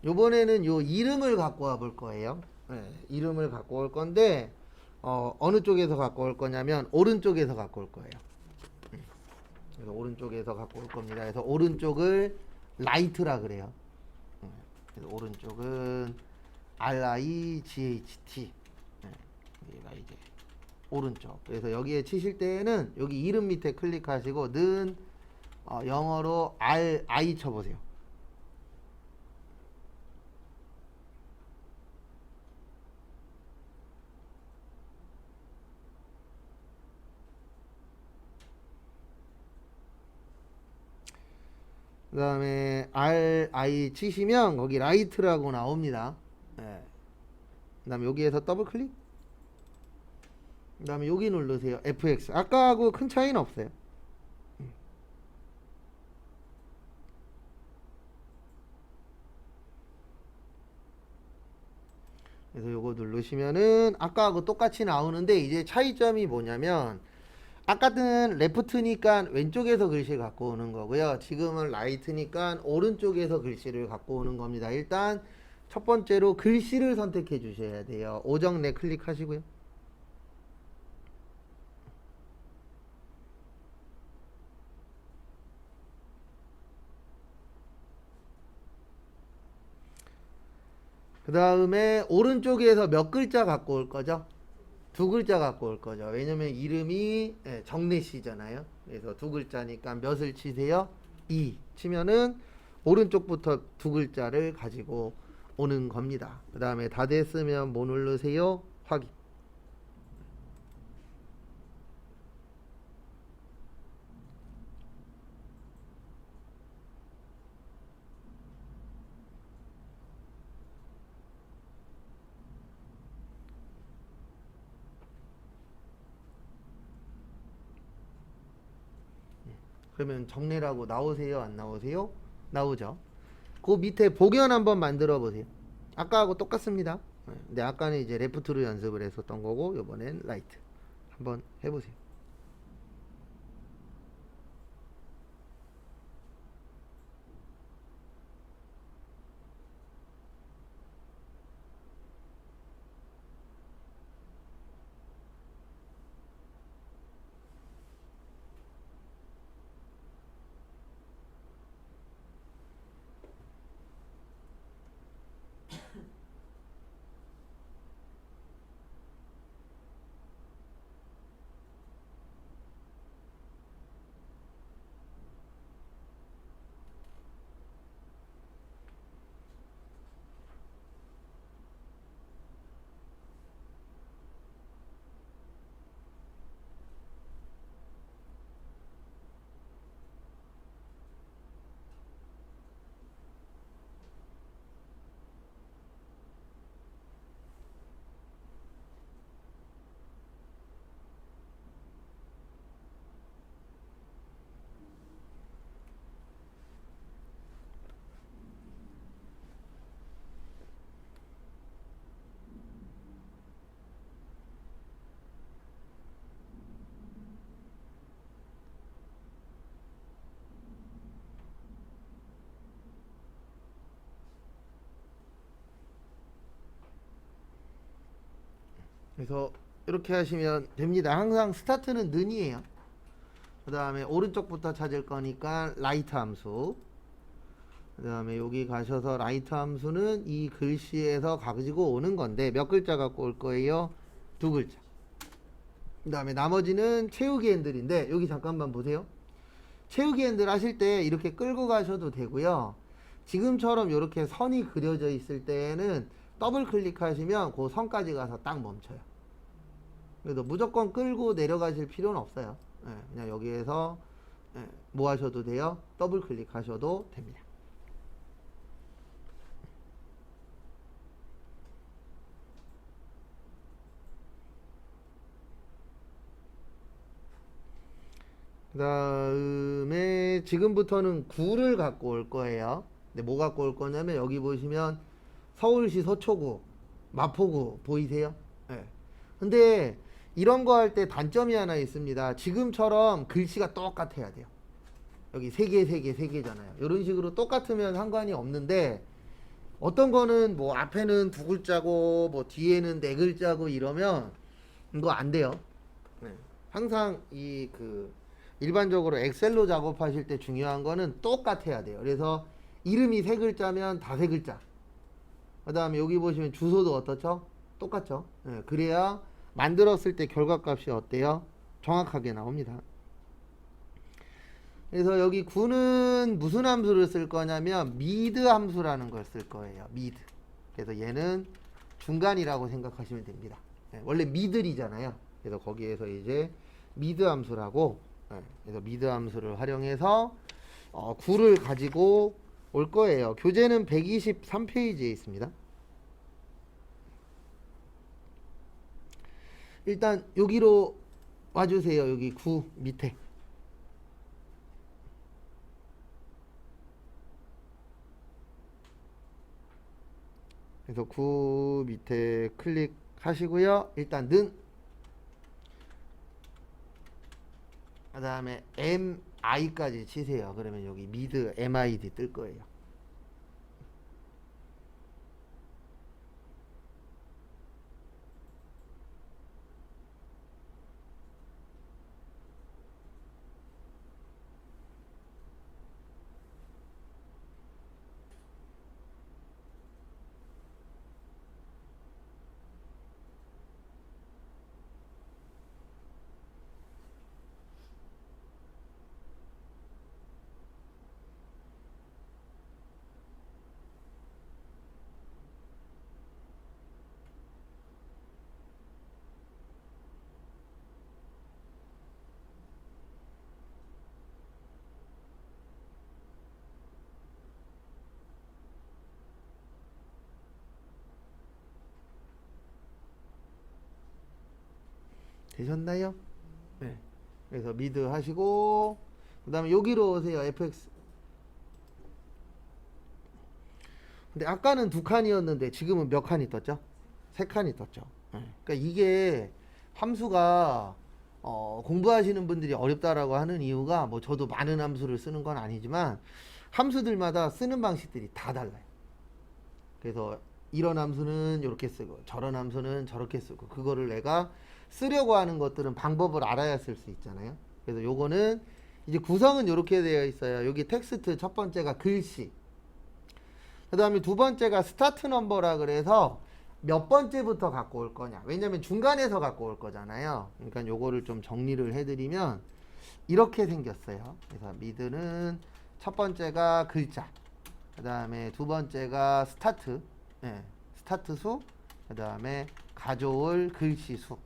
요번에는 요 이름을 갖고 와 볼 거예요. 네, 이름을 갖고 올 건데 어느 쪽에서 갖고 올 거냐면 오른쪽에서 갖고 올 거예요. 그래서 오른쪽에서 갖고 올 겁니다. 그래서 오른쪽을 라이트라 그래요. 그래서 오른쪽은 RIGHT. 여기가 이제 오른쪽. 그래서 여기에 치실 때는 여기 이름 밑에 클릭하시고 는 영어로 RI 쳐보세요. 그 다음에 RI 치시면 거기 라이트라고 나옵니다. 네. 그 다음에 여기에서 더블 클릭. 그 다음에 여기 누르세요. FX. 아까하고 큰 차이는 없어요. 그래서 요거 누르시면은 아까하고 똑같이 나오는데 이제 차이점이 뭐냐면 아까는 레프트니까 왼쪽에서 글씨를 갖고 오는 거고요. 지금은 라이트니까 오른쪽에서 글씨를 갖고 오는 겁니다. 일단 첫 번째로 글씨를 선택해 주셔야 돼요. 오정네 클릭하시고요. 그 다음에 오른쪽에서 몇 글자 갖고 올 거죠? 두 글자 갖고 올 거죠. 왜냐면 이름이 정래씨잖아요. 그래서 두 글자니까 몇을 치세요? 2 치면은 오른쪽부터 두 글자를 가지고 오는 겁니다. 그 다음에 다 됐으면 뭐 누르세요? 확인. 그러면 정례라고 나오세요? 안 나오세요? 나오죠. 그 밑에 복연 한번 만들어 보세요. 아까하고 똑같습니다. 근데 아까는 이제 레프트로 연습을 했었던 거고 이번엔 라이트 한번 해보세요. 그래서 이렇게 하시면 됩니다. 항상 스타트는 는이에요. 그 다음에 오른쪽부터 찾을 거니까 라이트 함수. 그 다음에 여기 가셔서 라이트 함수는 이 글씨에서 가지고 오는 건데 몇 글자 갖고 올 거예요? 두 글자. 그 다음에 나머지는 채우기 핸들인데 여기 잠깐만 보세요. 채우기 핸들 하실 때 이렇게 끌고 가셔도 되고요. 지금처럼 이렇게 선이 그려져 있을 때에는 더블 클릭하시면 그 선까지 가서 딱 멈춰요. 그래서 무조건 끌고 내려가실 필요는 없어요. 그냥 여기에서 뭐 하셔도 돼요? 더블 클릭하셔도 됩니다. 그 다음에 지금부터는 구를 갖고 올 거예요. 근데 뭐 갖고 올 거냐면 여기 보시면 서울시 서초구, 마포구 보이세요? 네. 근데 이런 거 할 때 단점이 하나 있습니다. 지금처럼 글씨가 똑같아야 돼요. 여기 세 개, 세 개, 세 개잖아요. 이런 식으로 똑같으면 상관이 없는데 어떤 거는 뭐 앞에는 두 글자고 뭐 뒤에는 네 글자고 이러면 이거 안 돼요. 네. 항상 이 그 일반적으로 엑셀로 작업하실 때 중요한 거는 똑같아야 돼요. 그래서 이름이 세 글자면 다 세 글자. 그 다음에 여기 보시면 주소도 어떻죠? 똑같죠? 네. 그래야 만들었을 때 결과값이 어때요? 정확하게 나옵니다. 그래서 여기 구는 무슨 함수를 쓸 거냐면 미드 함수라는 걸 쓸 거예요. 미드. 그래서 얘는 중간이라고 생각하시면 됩니다. 네, 원래 미들이잖아요. 그래서 거기에서 이제 미드 함수라고, 그래서 미드 함수를 활용해서 구를 가지고 올 거예요. 교재는 123페이지에 있습니다. 일단 여기로 와주세요. 여기 구 밑에. 그래서 구 밑에 클릭하시고요. 일단 는, 그 다음에 MI까지 치세요. 그러면 여기 미드 MID 뜰 거예요. 되셨나요? 네. 그래서 미드 하시고 그 다음에 여기로 오세요. fx. 근데 아까는 두 칸이었는데 지금은 몇 칸이 떴죠? 세 칸이 떴죠. 네. 그러니까 이게 함수가 공부하시는 분들이 어렵다라고 하는 이유가 뭐 저도 많은 함수를 쓰는 건 아니지만 함수들마다 쓰는 방식들이 다 달라요. 그래서 이런 함수는 이렇게 쓰고 저런 함수는 저렇게 쓰고 그거를 내가 쓰려고 하는 것들은 방법을 알아야 쓸 수 있잖아요. 그래서 요거는 이제 구성은 이렇게 되어 있어요. 여기 텍스트 첫 번째가 글씨, 그 다음에 두 번째가 스타트 넘버라 그래서 몇 번째부터 갖고 올 거냐. 왜냐면 중간에서 갖고 올 거잖아요. 그러니까 요거를 좀 정리를 해드리면 이렇게 생겼어요. 그래서 미드는 첫 번째가 글자, 그 다음에 두 번째가 스타트, 네, 스타트 수, 그 다음에 가져올 글씨 수.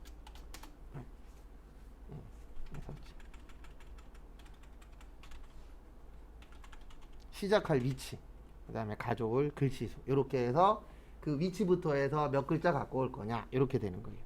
시작할 위치, 그 다음에 가져올 글씨 수. 이렇게 해서 그 위치부터 해서 몇 글자 갖고 올 거냐. 이렇게 되는 거예요.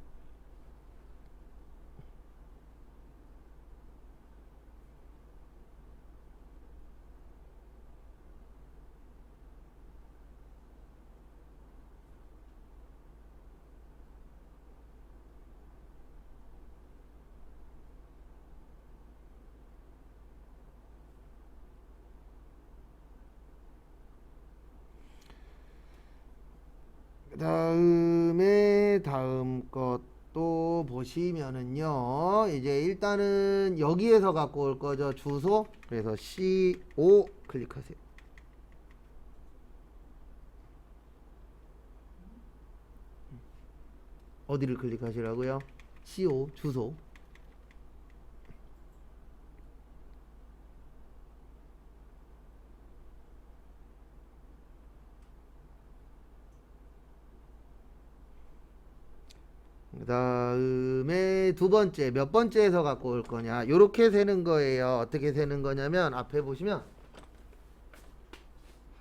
그 다음에 다음 것도 보시면은요, 이제 일단은 여기에서 갖고 올 거죠. 주소. 그래서 CO 클릭하세요. 어디를 클릭하시라고요? CO 주소. 그 다음에 두 번째, 몇 번째에서 갖고 올 거냐. 요렇게 세는 거예요. 어떻게 세는 거냐면, 앞에 보시면,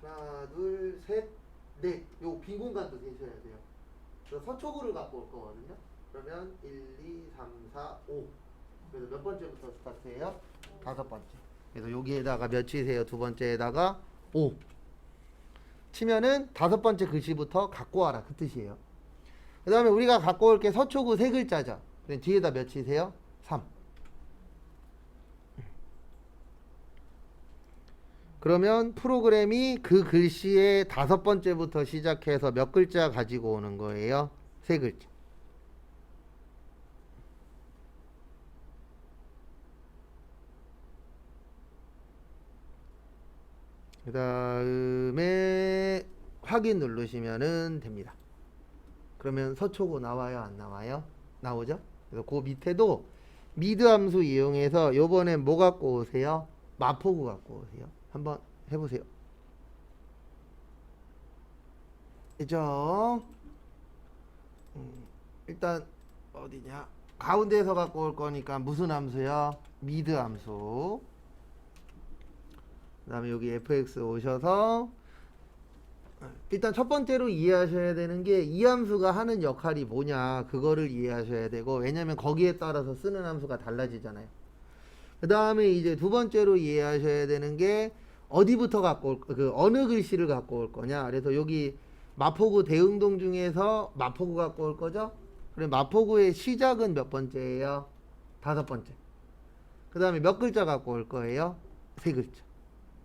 하나, 둘, 셋, 넷. 요 빈 공간도 세셔야 돼요. 그래서 서초구를 갖고 올 거거든요. 그러면 1, 2, 3, 4, 5. 그래서 몇 번째부터 스타트해요? 다섯 번째. 그래서 여기에다가 몇 치세요? 두 번째에다가 5. 치면은 다섯 번째 글씨부터 갖고 와라. 그 뜻이에요. 그 다음에 우리가 갖고 올 게 서초구 세 글자죠. 뒤에다 몇 치세요? 3. 그러면 프로그램이 그 글씨의 5번째부터 시작해서 몇 글자 가지고 오는 거예요? 3글자. 그 다음에 확인 누르시면 됩니다. 그러면 서초고 나와요? 안 나와요? 나오죠? 그래서 그 밑에도 미드 함수 이용해서 요번엔 뭐 갖고 오세요? 마포구 갖고 오세요. 한번 해보세요. 그죠? 일단 어디냐? 가운데에서 갖고 올 거니까 무슨 함수요? 미드 함수. 그 다음에 여기 fx 오셔서 일단 첫 번째로 이해하셔야 되는 게 이 함수가 하는 역할이 뭐냐 그거를 이해하셔야 되고, 왜냐면 거기에 따라서 쓰는 함수가 달라지잖아요. 그 다음에 이제 두 번째로 이해하셔야 되는 게 어디부터 갖고 올, 그 어느 글씨를 갖고 올 거냐. 그래서 여기 마포구 대흥동 중에서 마포구 갖고 올 거죠. 그래 마포구의 시작은 몇 번째예요? 5번째. 그 다음에 몇 글자 갖고 올 거예요? 3글자.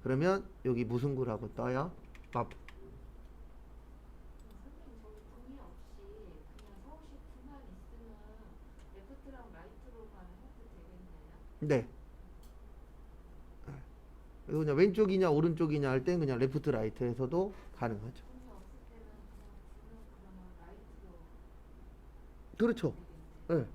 그러면 여기 무슨 구라고 떠요? 마포. 선생님 저기 동의 없이 그냥 서울시 D만 있으면 레프트랑 라이트로만 해도 되겠네요. 네. 그래서 그냥 왼쪽이냐 오른쪽이냐 할 땐 그냥 레프트 라이트에서도 가능하죠. 동의 없을 때는 그냥 D는 그러면 라이트로 그렇죠. 되겠네요. 네.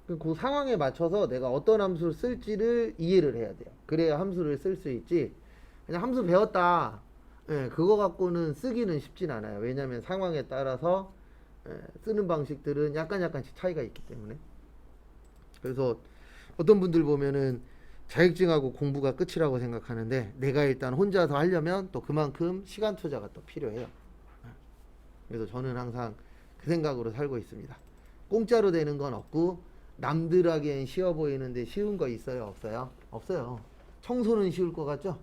그 상황에 맞춰서 내가 어떤 함수를 쓸지를 이해를 해야 돼요. 그래야 함수를 쓸 수 있지. 그냥 함수 배웠다. 예, 그거 갖고는 쓰기는 쉽진 않아요. 왜냐하면 상황에 따라서 쓰는 방식들은 약간씩 차이가 있기 때문에. 그래서 어떤 분들 보면은 자격증하고 공부가 끝이라고 생각하는데, 내가 일단 혼자서 하려면 또 그만큼 시간 투자가 또 필요해요. 그래서 저는 항상 그 생각으로 살고 있습니다. 공짜로 되는 건 없고, 남들하기엔 쉬워 보이는데 쉬운 거 있어요? 없어요? 없어요. 청소는 쉬울 것 같죠?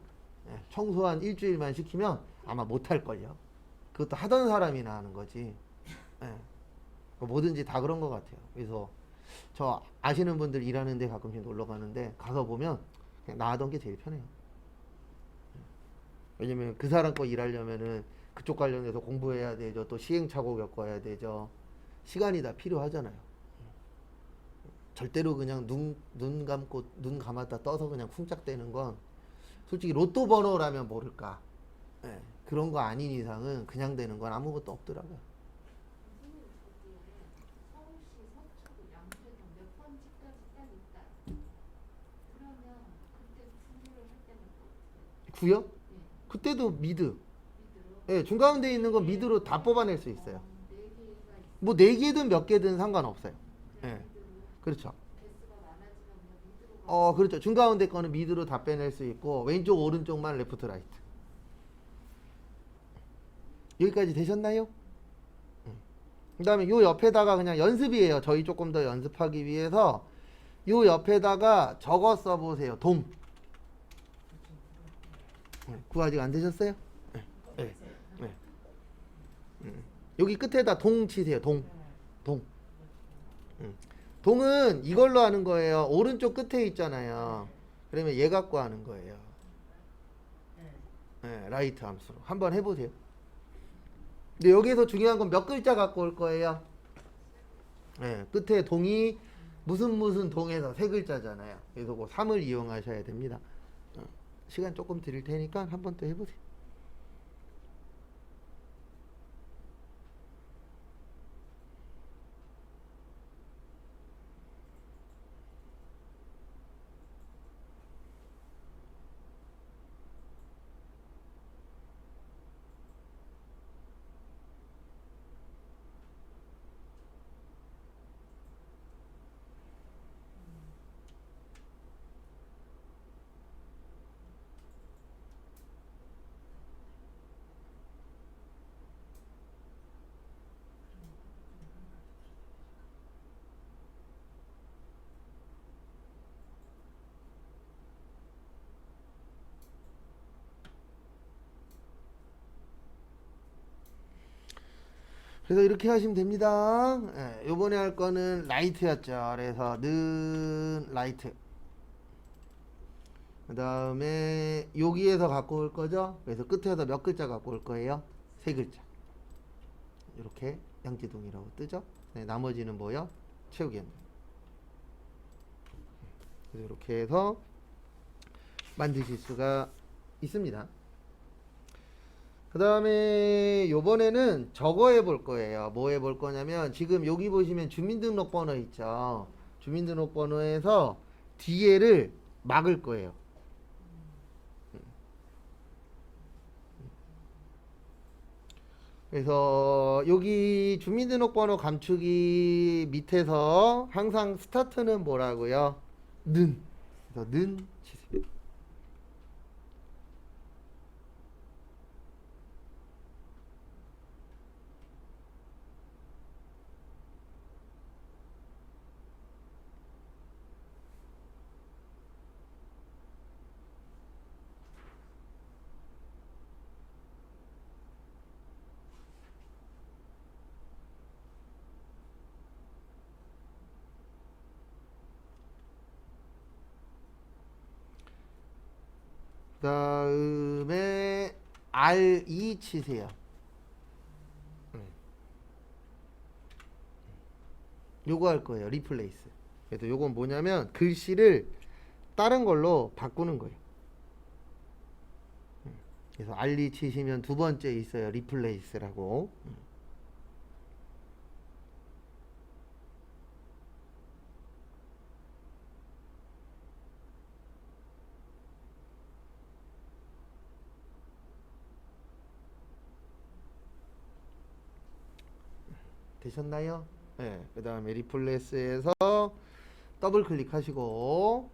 청소 한 일주일만 시키면 아마 못할걸요. 그것도 하던 사람이나 하는 거지. 뭐든지 다 그런 것 같아요. 그래서 저 아시는 분들 일하는 데 가끔씩 놀러 가는데 가서 보면 그냥 나 하던 게 제일 편해요. 왜냐면 그 사람 거 일하려면은 그쪽 관련해서 공부해야 되죠. 또 시행착오 겪어야 되죠. 시간이 다 필요하잖아요. 절대로 그냥 눈 감고 눈 감았다 떠서 그냥 쿵짝대는 건 솔직히 로또 번호라면 모를까. 그런 거 아닌 이상은 그냥 되는 건 아무것도 없더라고요. 선생님 저기에 서울시 서초구 양재동 몇 번지까지 딱 있다. 그러면 그때 분류를 할 때는 어떻게? 구요? 예, 그때도 미드. 미드로. 중가운데 있는 건 미드로 다 뽑아낼 수 있어요. 네 개가 있으면 뭐 4개든 몇 개든 상관없어요. 그냥 예. 미드로. 그렇죠. 개수가 많아지면 그냥 미드로 가고. 그렇죠. 중가운데 거는 미드로 다 빼낼 수 있고, 왼쪽 오른쪽만 레프트 라이트. 여기까지 되셨나요? 그 다음에 요 옆에다가 그냥 연습이에요. 저희 조금 더 연습하기 위해서 요 옆에다가 적어 써보세요. 동. 그거 아직 안 되셨어요? 네. 네. 여기 끝에다 동 치세요. 동. 동. 동은 이걸로 하는 거예요. 오른쪽 끝에 있잖아요. 그러면 얘 갖고 하는 거예요. 라이트 함수로. 한번 해보세요. 근데 여기에서 중요한 건 몇 글자 갖고 올 거예요? 끝에 동이 무슨 동에서 3글자잖아요. 그래서 그 3을 이용하셔야 됩니다. 시간 조금 드릴 테니까 한번 또 해보세요. 그래서 이렇게 하시면 됩니다. 요번에 할 거는 라이트였죠. 그래서 는 라이트. 그 다음에 여기에서 갖고 올 거죠. 그래서 끝에서 몇 글자 갖고 올 거예요? 세 글자. 이렇게 양지동이라고 뜨죠. 네, 나머지는 뭐요? 채우기. 그래서 이렇게 해서 만드실 수가 있습니다. 그 다음에 요번에는 저거 해볼 거예요. 뭐 해볼 거냐면 지금 여기 보시면 주민등록번호 있죠. 주민등록번호에서 뒤에를 막을 거예요. 그래서 여기 주민등록번호 감추기 밑에서 항상 스타트는 뭐라고요? 는. 그래서 는 치세요. 그 다음에 R2 치세요. 요거 할 거예요. 리플레이스. 그래서 요건 뭐냐면 글씨를 다른 걸로 바꾸는 거예요. 그래서 R2 치시면 두 번째 있어요. 리플레이스라고. 되셨나요? 네. 그 다음에 리플레스에서 더블 클릭하시고,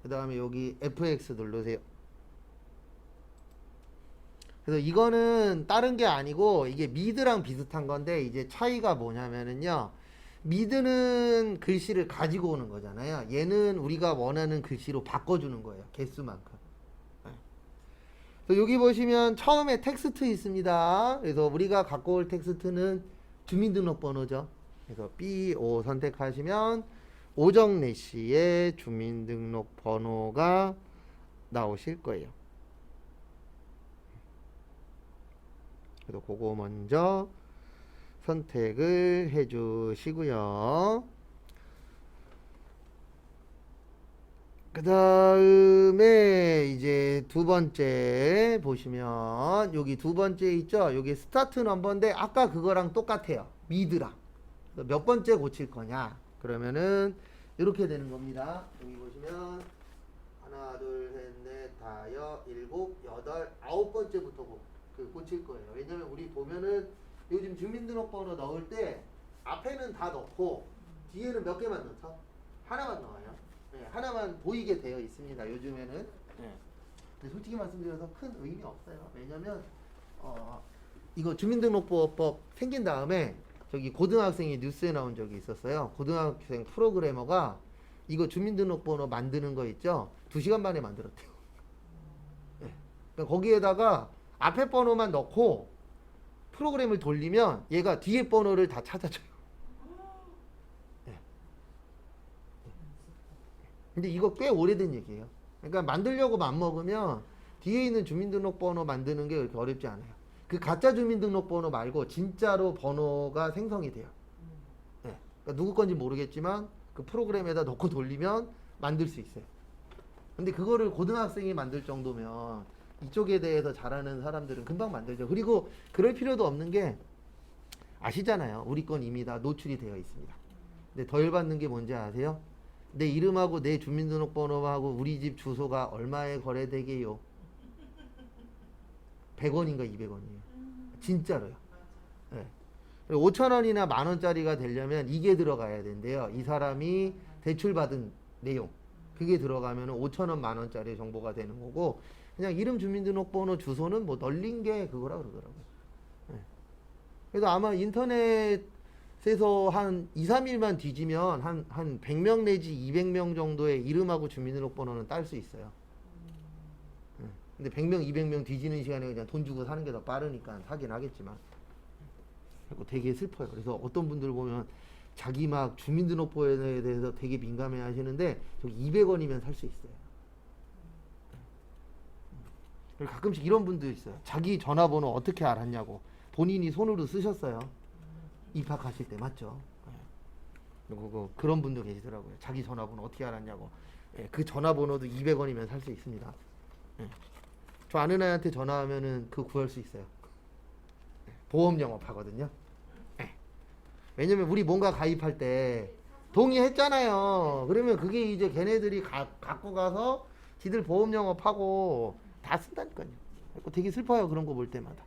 그 다음에 여기 FX 누르세요. 그래서 이거는 다른 게 아니고 이게 미드랑 비슷한 건데 이제 차이가 뭐냐면은요. 미드는 글씨를 가지고 오는 거잖아요. 얘는 우리가 원하는 글씨로 바꿔주는 거예요. 개수만큼. 그래서 여기 보시면 처음에 텍스트 있습니다. 그래서 우리가 갖고 올 텍스트는 주민등록번호죠. 그래서 B5 선택하시면 오정래 씨의 주민등록번호가 나오실 거예요. 그래서 그거 먼저 선택을 해 주시고요. 그 다음에 이제 두 번째 보시면 여기 두 번째 있죠. 여기 스타트 넘버인데 아까 그거랑 똑같아요. 미드랑. 몇 번째 고칠 거냐. 그러면은 이렇게 되는 겁니다. 여기 보시면 하나 둘셋넷 다섯 일곱 여덟 아홉 번째부터 고칠 거예요. 왜냐면 우리 보면은 요즘 주민등록번호 넣을 때 앞에는 다 넣고 뒤에는 몇 개만 넣죠? 하나만 넣어요. 네, 하나만 보이게 되어 있습니다. 요즘에는. 네. 근데 솔직히 말씀드려서 큰 의미 없어요. 왜냐면 이거 주민등록법 생긴 다음에 저기 고등학생이 뉴스에 나온 적이 있었어요. 고등학생 프로그래머가 이거 주민등록번호 만드는 거 있죠? 2시간 만에 만들었대요. 네. 그러니까 거기에다가 앞에 번호만 넣고 프로그램을 돌리면 얘가 뒤에 번호를 다 찾아줘요. 네. 근데 이거 꽤 오래된 얘기예요. 그러니까 만들려고 맘먹으면 뒤에 있는 주민등록번호 만드는 게 그렇게 어렵지 않아요. 그 가짜 주민등록번호 말고 진짜로 번호가 생성이 돼요. 네. 그러니까 누구 건지 모르겠지만 그 프로그램에다 넣고 돌리면 만들 수 있어요. 근데 그거를 고등학생이 만들 정도면 이쪽에 대해서 잘하는 사람들은 금방 만들죠. 그리고 그럴 필요도 없는 게 아시잖아요. 우리 건 이미 다 노출이 되어 있습니다. 근데 더 열받는 게 뭔지 아세요? 내 이름하고 내 주민등록번호하고 우리 집 주소가 얼마에 거래되게요? 100원인가 200원이에요. 진짜로요. 네. 5,000원이나 만원짜리가 되려면 이게 들어가야 된대요. 이 사람이 대출받은 내용. 그게 들어가면 5,000원 만원짜리 정보가 되는 거고 그냥 이름 주민등록번호 주소는 뭐 널린 게 그거라 그러더라고요. 네. 그래서 아마 인터넷에서 한 2, 3일만 뒤지면 한 100명 내지 200명 정도의 이름하고 주민등록번호는 딸 수 있어요. 네. 근데 100명, 200명 뒤지는 시간에 그냥 돈 주고 사는 게 더 빠르니까 사긴 하겠지만. 그리고 되게 슬퍼요. 그래서 어떤 분들 보면 자기 막 주민등록번호에 대해서 되게 민감해 하시는데 저기 200원이면 살 수 있어요. 그리고 가끔씩 이런 분도 있어요. 자기 전화번호 어떻게 알았냐고. 본인이 손으로 쓰셨어요. 입학하실 때 맞죠? 그런 분도 계시더라고요. 자기 전화번호 어떻게 알았냐고. 예, 그 전화번호도 200원이면 살 수 있습니다. 예. 저 아는 애한테 전화하면은 그 구할 수 있어요. 예, 보험 영업하거든요. 예. 왜냐면 우리 뭔가 가입할 때 동의했잖아요. 그러면 그게 이제 걔네들이 갖고 가서 지들 보험 영업하고 다 쓴다니까요. 그래서 되게 슬퍼요. 그런 거 볼 때마다.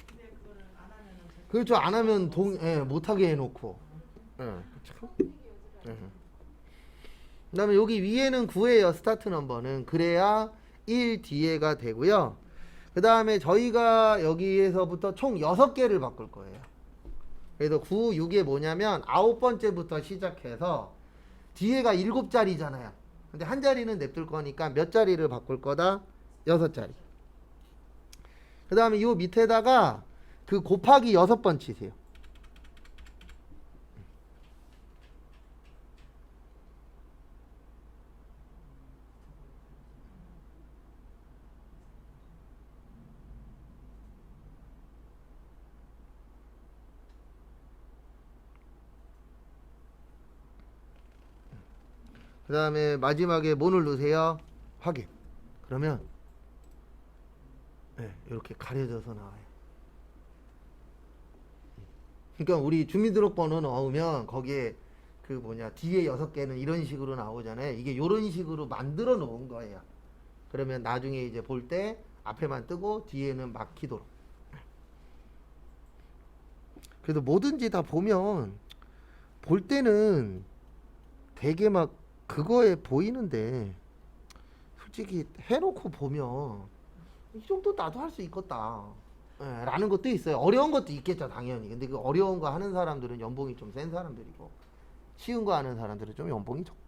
근데 그거를 안 하면은 그렇죠. 안 하면 못하게 해놓고. 예. 참. 예. 그다음에 여기 위에는 9예요. 스타트 넘버는. 그래야 1 뒤에가 되고요. 그 다음에 저희가 여기에서부터 총 6개를 바꿀 거예요. 그래서 9, 6에 뭐냐면 9번째부터 시작해서 뒤에가 7자리잖아요. 근데 한 자리는 냅둘 거니까 몇 자리를 바꿀 거다? 6자리. 그 다음에 요 밑에다가 그 곱하기 6번 치세요. 그 다음에 마지막에 뭐 누르세요? 확인. 그러면 이렇게 가려져서 나와요. 그러니까 우리 주민등록번호 넣으면 거기에 그 뭐냐 뒤에 6개는 이런 식으로 나오잖아요. 이게 이런 식으로 만들어 놓은 거예요. 그러면 나중에 이제 볼 때 앞에만 뜨고 뒤에는 막히도록. 그래도 뭐든지 다 보면 볼 때는 되게 막 그거에 보이는데 솔직히 해놓고 보면 이 정도 나도 할 수 있겠다 라는 것도 있어요. 어려운 것도 있겠죠 당연히. 근데 그 어려운 거 하는 사람들은 연봉이 좀 센 사람들이고 쉬운 거 하는 사람들은 좀 연봉이 적고.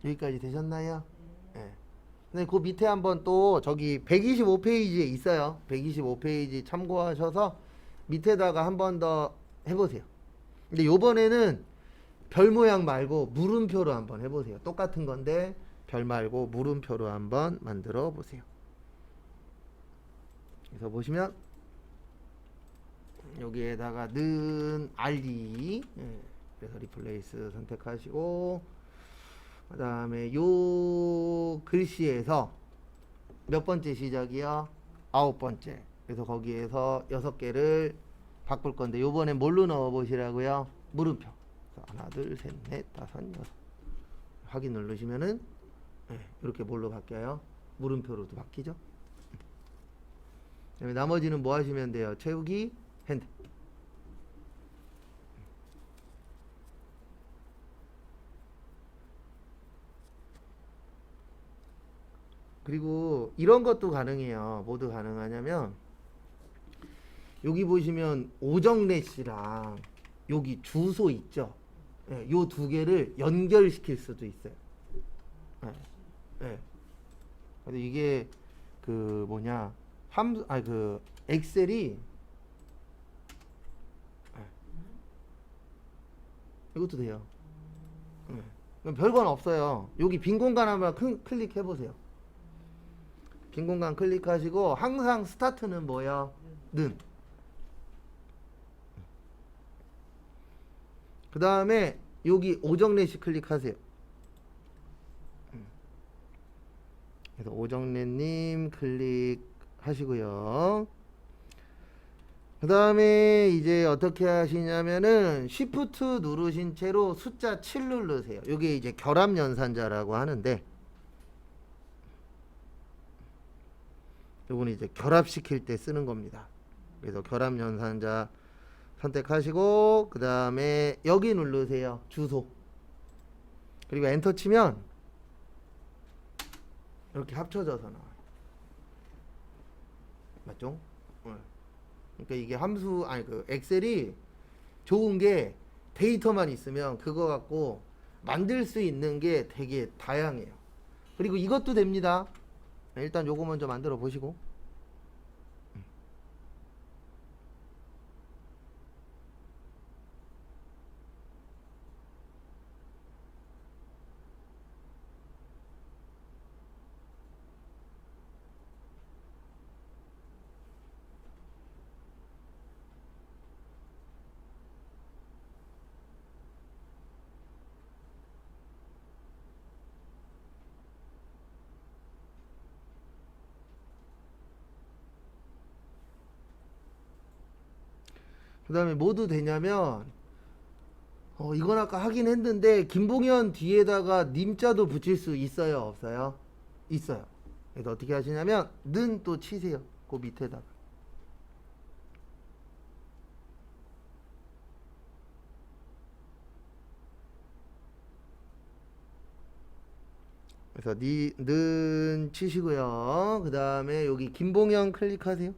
여기까지 되셨나요? 네. 근데 그 밑에 한번 또 저기 125페이지에 있어요. 125페이지 참고하셔서 밑에다가 한 번 더 해보세요. 근데 요번에는 별 모양 말고 물음표로 한번 해보세요. 똑같은 건데 별 말고 물음표로 한번 만들어 보세요. 그래서 보시면 여기에다가 는 RD 그래서 리플레이스 선택하시고 그 다음에 요 글씨에서 몇 번째 시작이요? 9번째. 그래서 거기에서 6개를 바꿀 건데 요번엔 뭘로 넣어 보시라고요? 물음표. 그래서 하나, 둘, 셋, 넷, 다섯, 여섯. 확인 누르시면은 이렇게 뭘로 바뀌어요? 물음표로도 바뀌죠. 그다음에 나머지는 뭐 하시면 돼요? 채우기, 핸드. 그리고 이런 것도 가능해요. 모두 가능하냐면 여기 보시면 오정래 씨랑 여기 주소 있죠. 요 두 개를 연결시킬 수도 있어요. 근데 이게 그 뭐냐 함수 그 엑셀이 이것도 돼요. 별건 없어요. 여기 빈 공간 한번 클릭해 보세요. 빈 공간 클릭하시고 항상 스타트는 뭐야? 는. 그 다음에 여기 오정래씨 클릭하세요. 그래서 오정래님 클릭하시고요. 그 다음에 이제 어떻게 하시냐면은 Shift 누르신 채로 숫자 7 누르세요. 이게 이제 결합연산자라고 하는데 요거는 이제 결합시킬 때 쓰는 겁니다. 그래서 결합연산자 선택하시고 그 다음에 여기 누르세요. 주소. 그리고 엔터 치면 이렇게 합쳐져서 나와요. 맞죠? 그러니까 이게 함수 그 엑셀이 좋은 게 데이터만 있으면 그거 갖고 만들 수 있는 게 되게 다양해요. 그리고 이것도 됩니다. 일단 요거 먼저 만들어 보시고. 그 다음에 뭐도 되냐면 이건 아까 하긴 했는데 김봉현 뒤에다가 님자도 붙일 수 있어요 없어요? 있어요. 그래서 어떻게 하시냐면 는 또 치세요 그 밑에다가. 그래서 는 치시고요. 그 다음에 여기 김봉현 클릭하세요.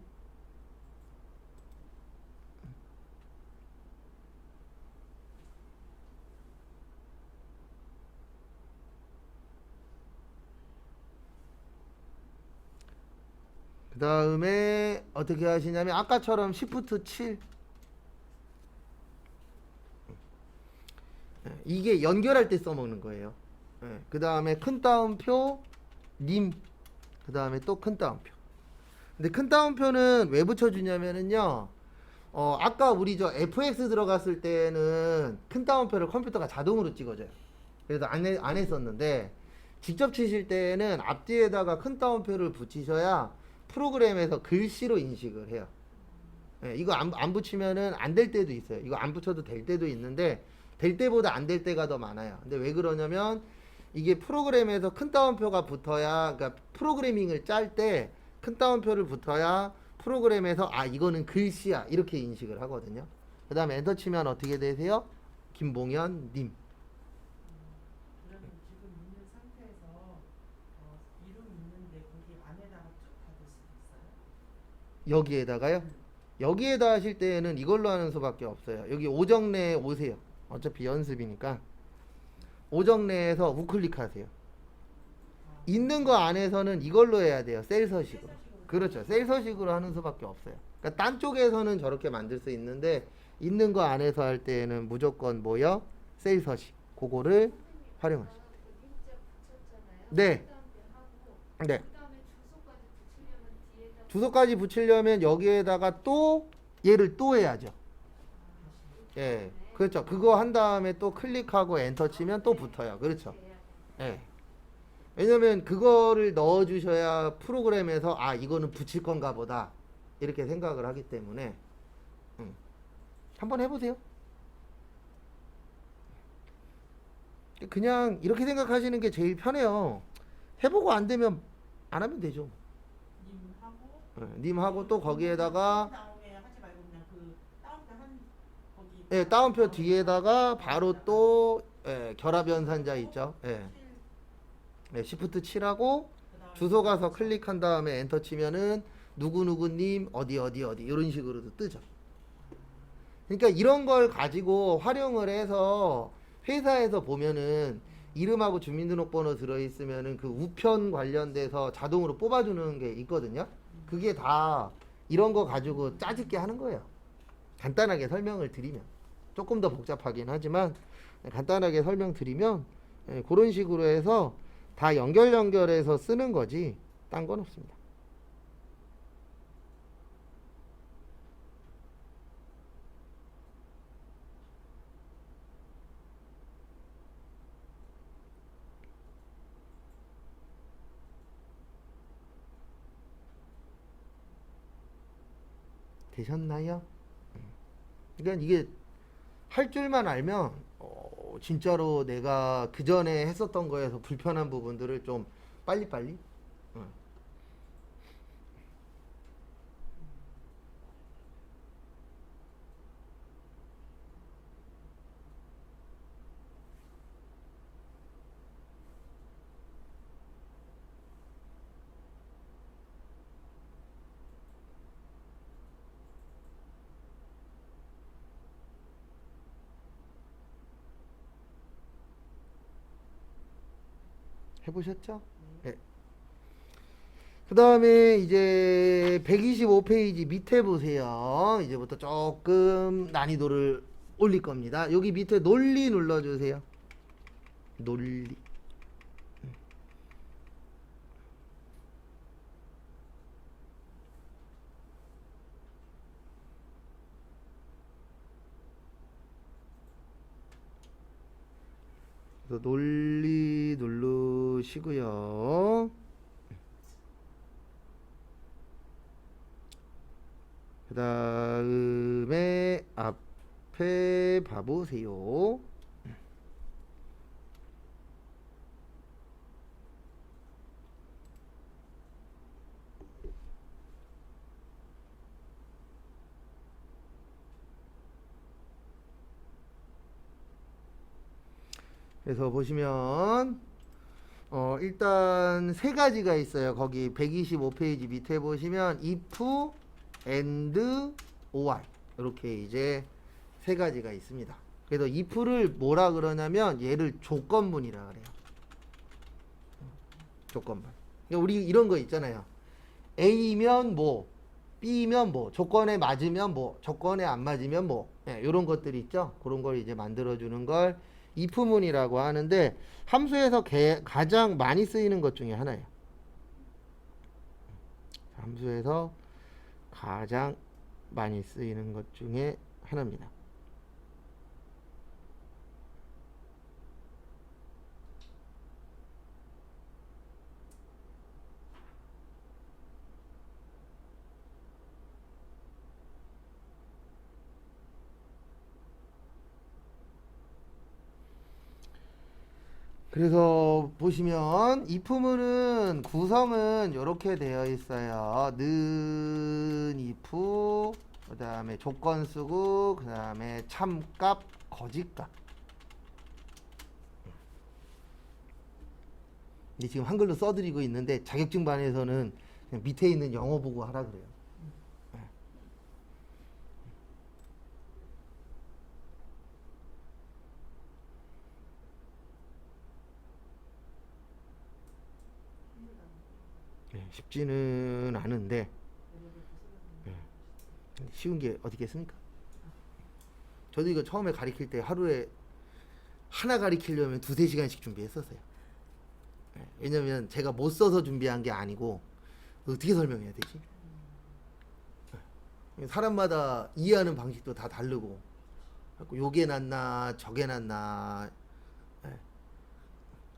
그 다음에 어떻게 하시냐면 아까처럼 Shift 7 이게 연결할 때 써먹는 거예요. 그 다음에 큰 따옴표 님, 그 다음에 또 큰 따옴표. 근데 큰 따옴표는 왜 붙여주냐면은요 아까 우리 저 FX 들어갔을 때는 큰 따옴표를 컴퓨터가 자동으로 찍어줘요. 그래서 안 했었는데 직접 치실 때는 앞뒤에다가 큰 따옴표를 붙이셔야 프로그램에서 글씨로 인식을 해요. 이거 안 붙이면은 안 될 때도 있어요. 이거 안 붙여도 될 때도 있는데 될 때보다 안 될 때가 더 많아요. 근데 왜 그러냐면 이게 프로그램에서 큰 따옴표가 붙어야, 그러니까 프로그래밍을 짤 때 큰 따옴표를 붙어야 프로그램에서 아 이거는 글씨야 이렇게 인식을 하거든요. 그 다음에 엔터 치면 어떻게 되세요? 김봉현 님. 그러면 지금 있는 상태에서 이름 있는데 거기 안에다가 쭉 받을 수도 있어요? 여기에다가요? 여기에다 하실 때는 이걸로 하는 수밖에 없어요. 여기 오정내에 오세요. 어차피 연습이니까 오정내에서 우클릭하세요. 있는 거 안에서는 이걸로 해야 돼요. 셀 서식으로. 그렇죠. 셀 서식으로 하는 수밖에 없어요. 그러니까 딴 쪽에서는 저렇게 만들 수 있는데 있는 거 안에서 할 때는 무조건 뭐요? 셀 서식. 그거를 활용하시죠. 그 님자 붙였잖아요. 네. 그다음에 하고 네. 그다음에 주소까지 붙이려면 뒤에다 주소까지 붙이려면 여기에다가 또 얘를 또 해야죠. 예. 그렇죠. 그거 한 다음에 또 클릭하고 엔터 치면 또 붙어요. 그렇죠. 예. 왜냐면 그거를 넣어 주셔야 프로그램에서 아 이거는 붙일 건가 보다 이렇게 생각을 하기 때문에 한번 해보세요. 그냥 이렇게 생각하시는 게 제일 편해요. 해보고 안 되면 안 하면 되죠. 님하고 님하고 또 거기에다가 다음에 하지 말고 그냥 그 따옴표 한 거기 예, 따옴표 뒤에다가 바로 또 결합 연산자 있죠. Shift 7하고 주소 가서 클릭한 다음에 엔터 치면은 누구누구님 어디 이런 식으로도 뜨죠. 그러니까 이런 걸 가지고 활용을 해서 회사에서 보면은 이름하고 주민등록번호 들어있으면은 그 우편 관련돼서 자동으로 뽑아주는 게 있거든요. 그게 다 이런 거 가지고 짜집게 하는 거예요. 간단하게 설명을 드리면 조금 더 복잡하긴 하지만 간단하게 설명드리면 그런 식으로 해서 다 연결해서 쓰는 거지 딴 건 없습니다. 되셨나요? 그러니까 이게 할 줄만 알면 진짜로 내가 그 전에 했었던 거에서 불편한 부분들을 좀 빨리빨리 해보셨죠? 네. 그 다음에 이제 125페이지 밑에 보세요. 이제부터 조금 난이도를 올릴 겁니다. 여기 밑에 논리 눌러주세요. 논리. 그래서 논리 누르시고요. 그 다음에 앞에 봐보세요. 그래서 보시면 일단 세 가지가 있어요. 거기 125페이지 밑에 보시면 if, and, or 이렇게 이제 세 가지가 있습니다. 그래서 if를 뭐라 그러냐면 얘를 조건문이라 그래요. 조건문. 그러니까 우리 이런 거 있잖아요. A면 뭐, B면 뭐, 조건에 맞으면 뭐, 조건에 안 맞으면 뭐, 이런 것들이 있죠. 그런 걸 이제 만들어주는 걸 if문이라고 하는데 함수에서 가장 많이 쓰이는 것 중에 하나예요. 함수에서 가장 많이 쓰이는 것 중에 하나입니다. 그래서 보시면 if문은 구성은 이렇게 되어 있어요. 는 if, 그 다음에 조건 쓰고, 그 다음에 참값, 거짓값. 근데 지금 한글로 써드리고 있는데 자격증반에서는 그냥 밑에 있는 영어 보고 하라 그래요. 쉽지는 않은데 쉬운 게 어디겠습니까? 저도 이거 처음에 가르칠 때 하루에 하나 가르치려면 2-3시간씩 준비했었어요. 왜냐면 제가 못 써서 준비한 게 아니고 어떻게 설명해야 되지? 사람마다 이해하는 방식도 다 다르고 요게 낫나 저게 낫나.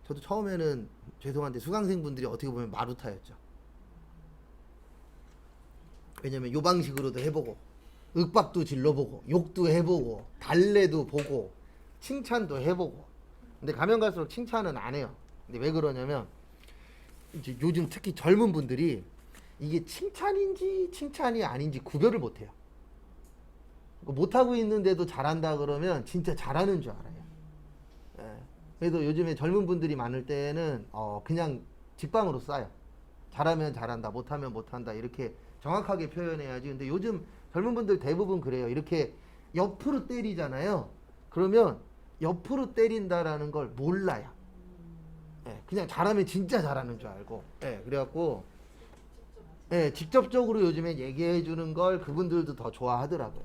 저도 처음에는 죄송한데 수강생분들이 어떻게 보면 마루타였죠. 왜냐면 요 방식으로도 해보고 윽박도 질러보고 욕도 해보고 달래도 보고 칭찬도 해보고. 근데 가면 갈수록 칭찬은 안 해요. 근데 왜 그러냐면 이제 요즘 특히 젊은 분들이 이게 칭찬인지 칭찬이 아닌지 구별을 못해요. 못하고 있는데도 잘한다 그러면 진짜 잘하는 줄 알아요. 그래서 요즘에 젊은 분들이 많을 때는 그냥 직방으로 쏴요. 잘하면 잘한다, 못하면 못한다 이렇게 정확하게 표현해야지. 근데 요즘 젊은 분들 대부분 그래요. 이렇게 옆으로 때리잖아요. 그러면 옆으로 때린다라는 걸 몰라요. 그냥 잘하면 진짜 잘하는 줄 알고. 그래갖고 직접적으로 요즘에 얘기해 주는 걸 그분들도 더 좋아하더라고요.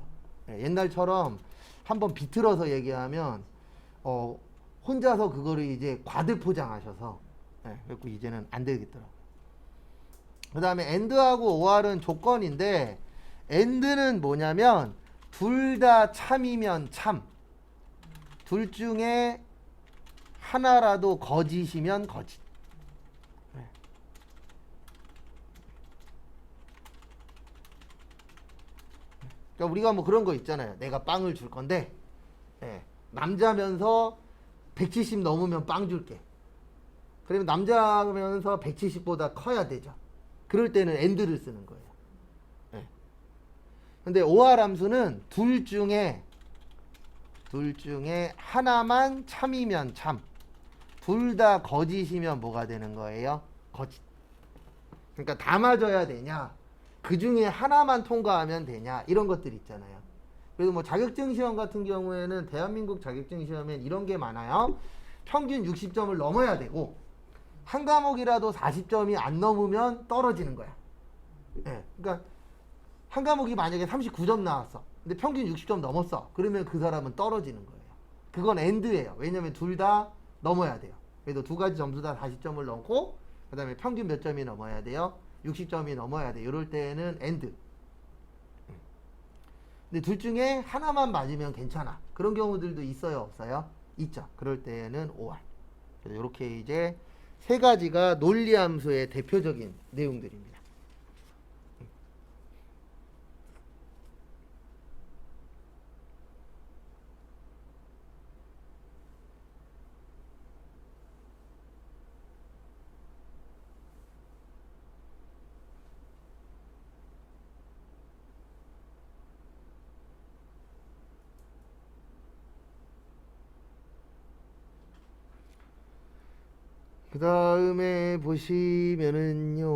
옛날처럼 한번 비틀어서 얘기하면 혼자서 그거를 이제 과대 포장하셔서 그래갖고 이제는 안 되겠더라고요. 그 다음에 and하고 or은 조건인데 and는 뭐냐면 둘 다 참이면 참, 둘 중에 하나라도 거짓이면 거짓. 그러니까 우리가 뭐 그런 거 있잖아요. 내가 빵을 줄 건데 남자면서 170 넘으면 빵 줄게. 그러면 남자면서 170보다 커야 되죠. 그럴 때는 and를 쓰는 거예요. 근데 or 함수는 둘 중에 하나만 참이면 참, 둘 다 거짓이면 뭐가 되는 거예요? 거짓. 그러니까 다 맞아야 되냐, 그 중에 하나만 통과하면 되냐, 이런 것들 있잖아요. 그래서 뭐 자격증 시험 같은 경우에는 대한민국 자격증 시험엔 이런 게 많아요. 평균 60점을 넘어야 되고 한 과목이라도 40점이 안 넘으면 떨어지는 거야. 예. 그러니까 한 과목이 만약에 39점 나왔어. 근데 평균 60점 넘었어. 그러면 그 사람은 떨어지는 거예요. 그건 엔드예요. 왜냐면 둘 다 넘어야 돼요. 그래도 두 가지 점수 다 40점을 넘고 그다음에 평균 몇 점이 넘어야 돼요? 60점이 넘어야 돼. 이럴 때는 엔드. 근데 둘 중에 하나만 맞으면 괜찮아. 그런 경우들도 있어요, 없어요? 있죠. 그럴 때는 OR. 그래서 이렇게 이제 세 가지가 논리함수의 대표적인 내용들입니다. 그 다음에 보시면은요.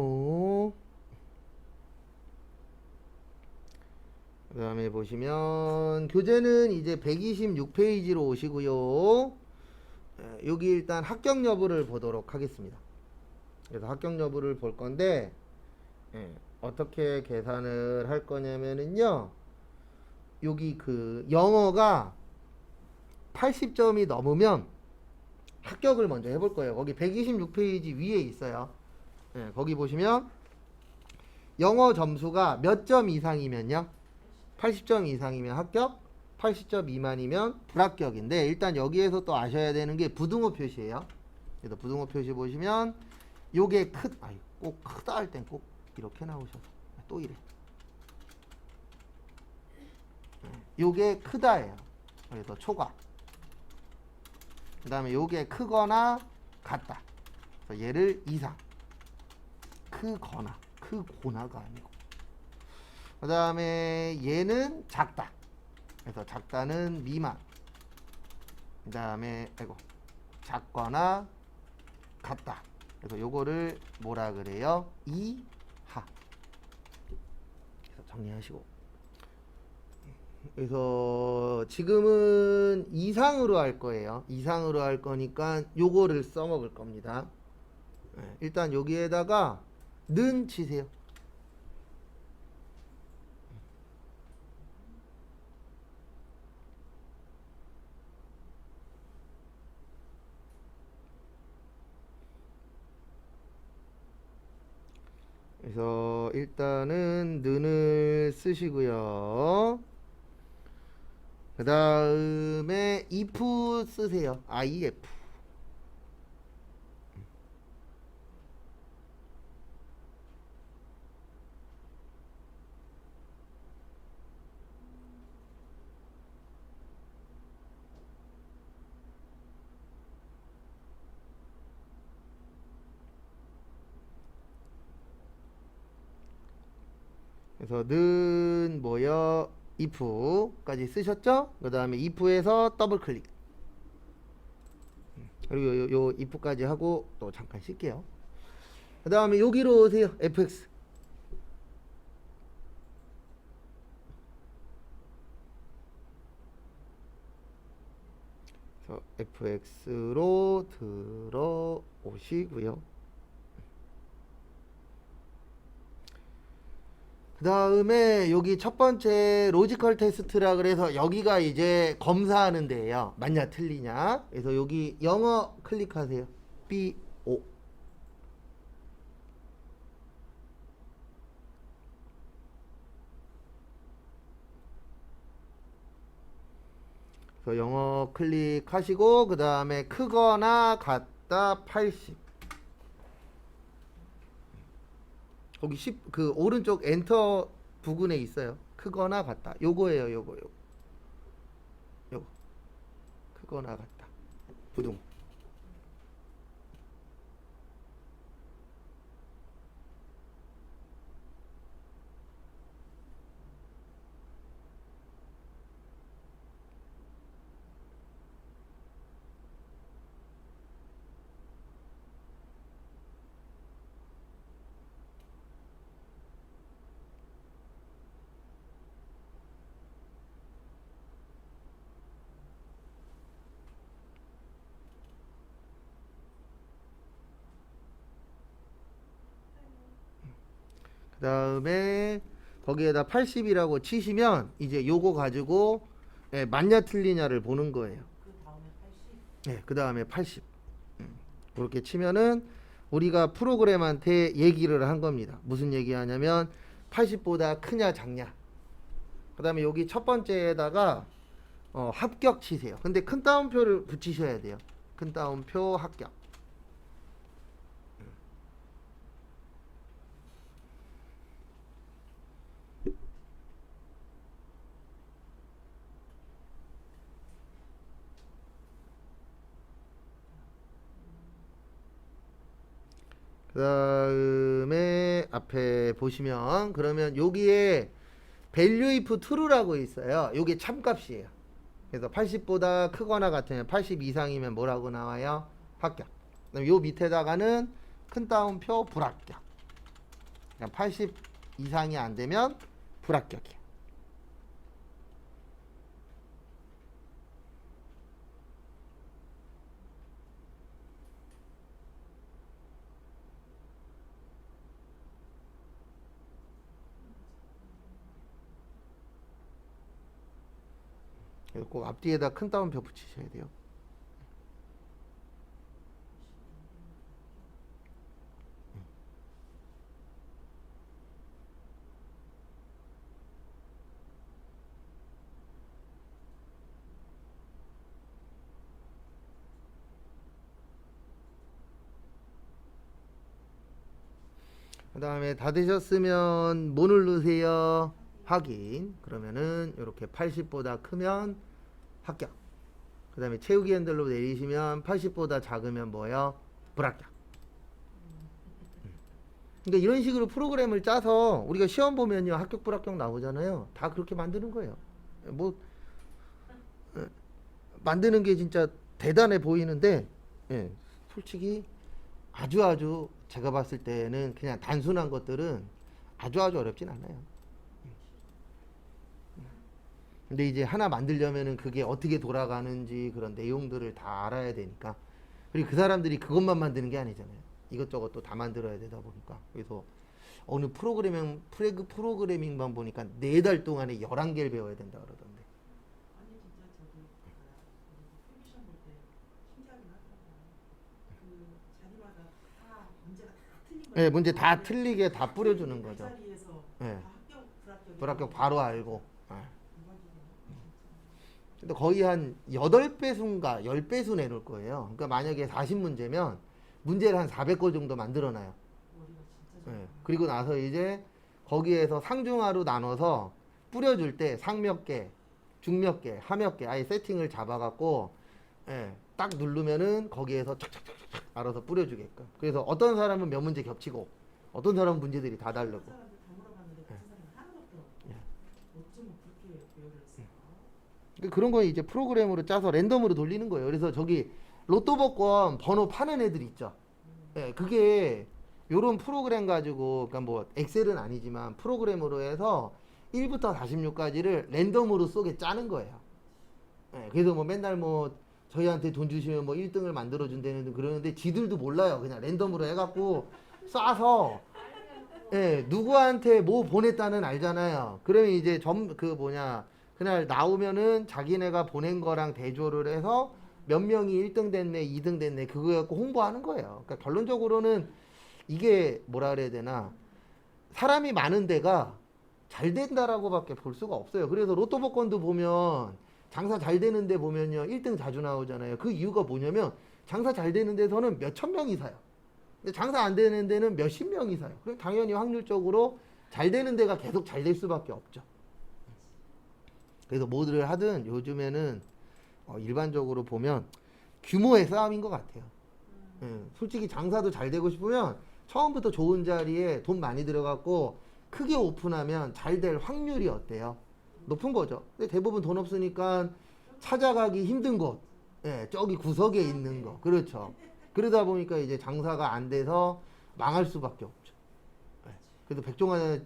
그 다음에 보시면 교재는 이제 126페이지로 오시고요. 여기 일단 합격 여부를 보도록 하겠습니다. 그래서 합격 여부를 볼 건데 어떻게 계산을 할 거냐면은요. 여기 그 영어가 80점이 넘으면 합격을 먼저 해볼 거예요. 거기 126페이지 위에 있어요. 거기 보시면 영어 점수가 몇 점 이상이면요? 80점 이상이면 합격, 80점 미만이면 불합격인데 일단 여기에서 또 아셔야 되는 게 부등호 표시예요. 그래서 부등호 표시 보시면 요게 꼭 크다 할 땐 꼭 이렇게 나오셔서 또 이래. 요게 크다예요. 그래서 초과. 그 다음에 요게 크거나 같다. 그래서 얘를 이상. 크고나가 아니고. 그 다음에 얘는 작다. 그래서 작다는 미만. 그 다음에 작거나 같다. 그래서 요거를 뭐라 그래요? 이하. 그래서 정리하시고. 그래서 지금은 이상으로 할 거예요. 이상으로 할 거니까 요거를 써먹을 겁니다. 일단 여기에다가 는 치세요. 그래서 일단은 는을 쓰시고요. 그 다음에 if 쓰세요. if. 그래서 는 뭐요? if까지 쓰셨죠? 그 다음에 if에서 더블 클릭. 그리고 요 if까지 하고 또 잠깐 쉴게요. 그 다음에 여기로 오세요. fx. 그래서 fx로 들어오시고요. 그 다음에 여기 첫 번째 로지컬 테스트라 그래서 여기가 이제 검사하는 데예요. 맞냐 틀리냐. 그래서 여기 영어 클릭하세요. BO. 그래서 영어 클릭하시고 그 다음에 크거나 같다 80. 거기 10, 그 오른쪽 엔터 부분에 있어요. 크거나 같다. 요거예요. 요거. 크거나 같다. 부등. 그다음에 거기에다 80이라고 치시면 이제 요거 가지고 예, 맞냐 틀리냐를 보는 거예요. 그 다음에 80. 네, 그 다음에 80. 그렇게 치면은 우리가 프로그램한테 얘기를 한 겁니다. 무슨 얘기 하냐면 80보다 크냐 작냐. 그 다음에 여기 첫 번째에다가 합격 치세요. 근데 큰 따옴표를 붙이셔야 돼요. 큰 따옴표 합격. 그 다음에 앞에 보시면 그러면 여기에 value if true라고 있어요. 요게 참값이에요. 그래서 80보다 크거나 같으면 80 이상이면 뭐라고 나와요? 합격. 그다음 요 밑에다가는 큰 따옴표 불합격. 그냥 80 이상이 안 되면 불합격이에요. 그래서 꼭 앞뒤에다 큰 따옴표 붙이셔야 돼요. 그 다음에 다 되셨으면 뭐 누르세요? 확인. 그러면은 이렇게 80보다 크면 합격. 그 다음에 채우기 핸들로 내리시면 80보다 작으면 뭐예요? 불합격. 그러니까 이런 식으로 프로그램을 짜서 우리가 시험 보면요 합격 불합격 나오잖아요. 다 그렇게 만드는 거예요. 뭐 만드는 게 진짜 대단해 보이는데 예, 솔직히 아주 제가 봤을 때는 그냥 단순한 것들은 아주 어렵진 않아요. 근데 이제 하나 만들려면은 그게 어떻게 돌아가는지 그런 내용들을 다 알아야 되니까. 그리고 그 사람들이 그것만 만드는 게 아니잖아요. 이것저것 또 다 만들어야 되다 보니까. 그래서 어느 프로그래밍만 보니까 4달 동안에 11개를 배워야 된다 그러던데. 아니 진짜 저도 필기시험 볼 때 신기하긴 하더라고요. 그 자리마다 다 문제가 다 틀린 거예요. 네, 문제 다 틀리게 다 뿌려주는 거죠. 그 자리에서 네. 다 합격 불합격 바로 알고. 네. 일반적으로 근데 거의 한 8배수인가 10배수 내놓을 거예요. 그러니까 만약에 40문제면 문제를 한 400거 정도 만들어놔요. 머리가 진짜 예. 그리고 나서 이제 거기에서 상중하로 나눠서 뿌려줄 때 상 몇 개, 중 몇 개, 하 몇 개 아예 세팅을 잡아갖고 예, 딱 누르면은 거기에서 착착착착 알아서 뿌려주게끔. 그래서 어떤 사람은 몇 문제 겹치고 어떤 사람은 문제들이 다 다르고. 그 사람들 다 물어봤는데 같은 사람이 하나도 없더라고요. 예. 어쩌면 그렇게 배열을 했을까? 그러니까 그런 건 이제 프로그램으로 짜서 랜덤으로 돌리는 거예요. 그래서 저기 로또 복권 번호 파는 애들 있죠. 예, 그게 요런 프로그램 가지고 그러니까 뭐 엑셀은 아니지만 프로그램으로 해서 1부터 46까지를 랜덤으로 쏘게 짜는 거예요. 예, 그래서 뭐 맨날 뭐 저희한테 돈 주시면 뭐 1등을 만들어 준다는 그러는데 지들도 몰라요. 그냥 랜덤으로 해갖고 쏴서 예, 누구한테 뭐 보냈다는 알잖아요. 그러면 이제 그날 나오면은 자기네가 보낸 거랑 대조를 해서 몇 명이 1등 됐네, 2등 됐네, 그거 갖고 홍보하는 거예요. 그러니까 결론적으로는 이게 뭐라 그래야 되나, 사람이 많은 데가 잘 된다라고밖에 볼 수가 없어요. 그래서 로또 복권도 보면 장사 잘 되는 데 보면요 1등 자주 나오잖아요. 그 이유가 뭐냐면 장사 잘 되는 데서는 몇천 명이 사요. 근데 장사 안 되는 데는 몇십 명이 사요. 그럼 당연히 확률적으로 잘 되는 데가 계속 잘 될 수밖에 없죠. 그래서 뭐를 하든 요즘에는 일반적으로 보면 규모의 싸움인 것 같아요. 솔직히 장사도 잘 되고 싶으면 처음부터 좋은 자리에 돈 많이 들어갔고 크게 오픈하면 잘 될 확률이 어때요? 높은 거죠. 근데 대부분 돈 없으니까 찾아가기 힘든 곳, 예, 저기 구석에 있는 거, 그렇죠. 그러다 보니까 이제 장사가 안 돼서 망할 수밖에 없죠. 예. 그래도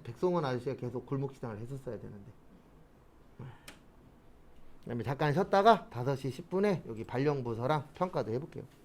백종원 아저씨가 계속 골목시장을 했었어야 되는데. 그다음에 잠깐 쉬었다가 5시 10분에 여기 발령부서랑 평가도 해볼게요.